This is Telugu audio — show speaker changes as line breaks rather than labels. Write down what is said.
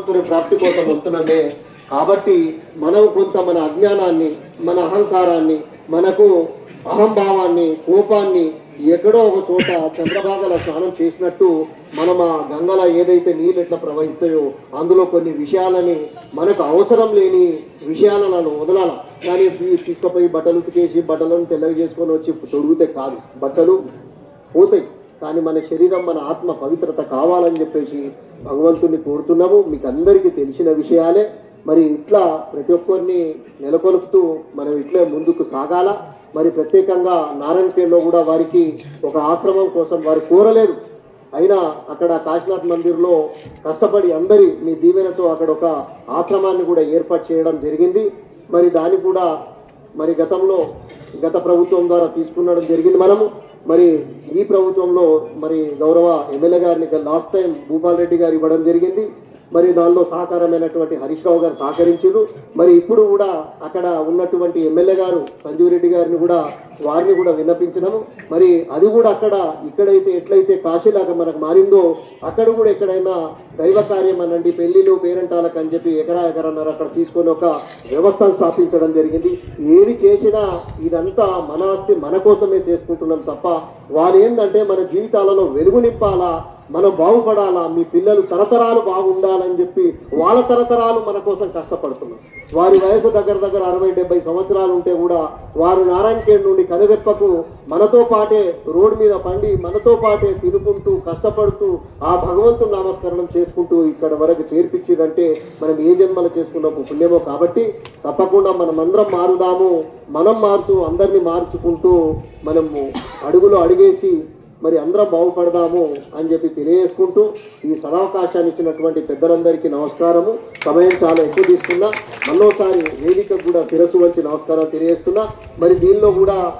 భగవంతుని ప్రాప్తి కోసం వస్తున్నామే. కాబట్టి మనం కొంత మన అజ్ఞానాన్ని, మన అహంకారాన్ని, మనకు అహంభావాన్ని, కోపాన్ని ఎక్కడో ఒక చోట చంద్రభాగలో స్నానం చేసినట్టు మనం ఆ గంగల ఏదైతే నీళ్ళు ఎట్లా ప్రవహిస్తాయో అందులో కొన్ని విషయాలని, మనకు అవసరం లేని విషయాలను వదలాల. కానీ తీసుకుపోయి బట్టలు ఉతికేసి బట్టలను తెల్లగా చేసుకొని వచ్చి తొడిగితే కాదు, బట్టలు పోతాయి. కానీ మన శరీరం, మన ఆత్మ పవిత్రత కావాలని చెప్పేసి భగవంతుని కోరుతున్నాము. మీకు అందరికీ తెలిసిన విషయాలే. మరి ఇట్లా ప్రతి ఒక్కరిని నెలకొల్పుతూ మనం ఇట్లే ముందుకు సాగాల. మరి ప్రత్యేకంగా నారాయణఖేడ్లో కూడా వారికి ఒక ఆశ్రమం కోసం వారు కోరలేదు. అయినా అక్కడ కాశీనాథ్ మందిర్లో కష్టపడి అందరి మీ దీవెనతో అక్కడ ఒక ఆశ్రమాన్ని కూడా ఏర్పాటు చేయడం జరిగింది. మరి దాన్ని కూడా మరి గత ప్రభుత్వం ద్వారా తీసుకునడం జరిగింది మనము. మరి ఈ ప్రభుత్వంలో మరి గౌరవ ఎమ్మెల్యే గారిని లాస్ట్ టైం భూపాల్ రెడ్డి గారు ఇవ్వడం జరిగింది. మరి దానిలో సహకారమైనటువంటి హరీష్ రావు గారు సహకరించారు. మరి ఇప్పుడు కూడా అక్కడ ఉన్నటువంటి ఎమ్మెల్యే గారు సంజీవ్ రెడ్డి గారిని కూడా వారిని కూడా విన్నపించినాము. మరి అది కూడా ఇక్కడైతే ఎట్లయితే కాశీలాగా మనకు మారిందో అక్కడ కూడా ఎక్కడైనా దైవ కార్యం అనండి, పెళ్లిళ్ళు పేరెంటాలకు అని చెప్పి ఎకరాన్నర అక్కడ తీసుకొని ఒక వ్యవస్థను స్థాపించడం జరిగింది. ఏది చేసినా ఇదంతా మన ఆస్తి, మన కోసమే చేసుకుంటున్నాం తప్ప వాళ్ళు ఏంటంటే మన జీవితాలలో వెలుగు నింపాలా, మనం బాగుపడాలా, మీ పిల్లలు తరతరాలు బాగుండాలని చెప్పి వాళ్ళ తరతరాలు మన కోసం కష్టపడుతున్నారు. వారి వయసు దగ్గర 60-70 సంవత్సరాలు ఉంటే కూడా వారు నారాయణఖేడ్ నుండి కనురెప్పకు మనతో పాటే రోడ్డు మీద పండి మనతో పాటే తినుకుంటూ కష్టపడుతూ ఆ భగవంతుని నామస్మరణం చేసుకుంటూ ఇక్కడ వరకు చేర్పించిరంటే మనం ఏ జన్మలు చేసుకున్న పుణ్యమో. కాబట్టి తప్పకుండా మనమందరం మారుదాము. మనం మారుతూ అందరినీ మార్చుకుంటూ మనము అడుగులో అడిగేసి మరి అందరం బాగుపడదాము అని చెప్పి తెలియజేసుకుంటూ ఈ సదావకాశాన్ని ఇచ్చినటువంటి పెద్దలందరికీ నమస్కారము. సమయం చాలా ఎక్కువ తీసుకున్నా, మరోసారి వేదికకు కూడా శిరస్సు వంచి నమస్కారాలు తెలియజేస్తున్నా. మరి దీనిలో కూడా